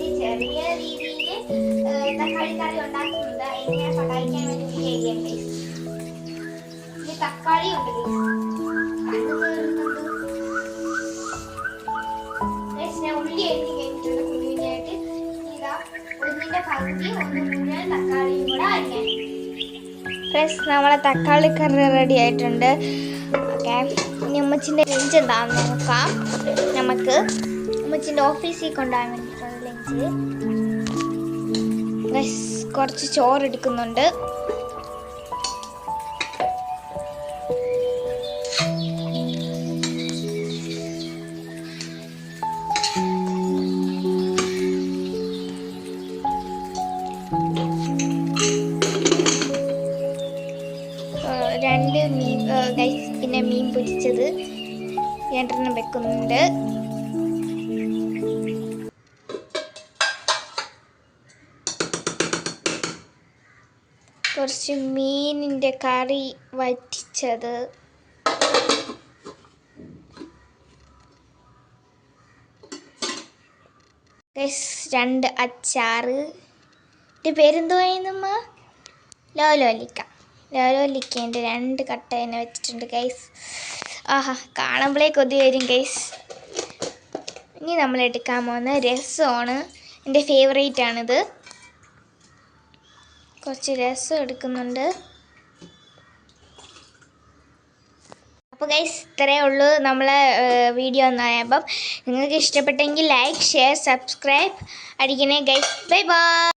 ഒരു ചെറിയ രീതിയിൽ തക്കാളി കറി ഉണ്ടാക്കുന്നുണ്ട്. അതിന് ഞാൻ സഹായിക്കാൻ വേണ്ടി വീഡിയോ ഈ തക്കാളി ഉണ്ട് കണ്ണു കയറുന്നുണ്ട്. ഞാൻ ഉള്ളി അരിഞ്ഞ് കഴിഞ്ഞിട്ടുണ്ട് കുഞ്ഞുകുഞ്ഞായിട്ട്. ഇതാ ഒന്നിന്റെ പകുതി ഒന്ന് മുഴുവൻ തക്കാളിയും കൂടെ അരിഞ്ഞു. ഫ്രണ്ട്സ്, നമ്മളെ തക്കാളി കറി റെഡി ആയിട്ടുണ്ട്. ഓക്കെ, ഇനി ഉമ്മച്ചിൻ്റെ ലഞ്ച് എന്താണെന്ന് നോക്കാം. നമുക്ക് ഉമ്മച്ചിൻ്റെ ഓഫീസിൽ കൊണ്ടുപോകാൻ വേണ്ടിയിട്ടുള്ള ലഞ്ച്. ഫ്രണ്ട്സ്, കുറച്ച് ചോറ് എടുക്കുന്നുണ്ട്. രണ്ട് മീൻ ഗൈസ്, പിന്നെ മീൻ പൊരിച്ചത് 2 വെക്കുന്നുണ്ട്. കുറച്ച് മീനിൻ്റെ കറി വറ്റിച്ചത്, ഗൈസ് 2 അച്ചാറ്. എൻ്റെ പേരെന്തുവായിരുന്നമ്മ? ലോലോലിക്കേൻ്റെ 2 കട്ട തന്നെ വെച്ചിട്ടുണ്ട് ഗൈസ്. ആഹാ, കാണുമ്പോഴേ കൊതി വരും ഗൈസ്. ഇനി നമ്മൾ എടുക്കാൻ പോകുന്ന രസമാണ്. എൻ്റെ ഫേവറേറ്റ് ആണിത്. കുറച്ച് രസം എടുക്കുന്നുണ്ട്. അപ്പോൾ ഗൈസ്, ഇത്രയേ ഉള്ളൂ നമ്മളെ വീഡിയോ എന്ന് പറയുമ്പം. നിങ്ങൾക്ക് ഇഷ്ടപ്പെട്ടെങ്കിൽ ലൈക്ക്, ഷെയർ, സബ്സ്ക്രൈബ് അടിക്കണേ ഗൈസ്. Bye by.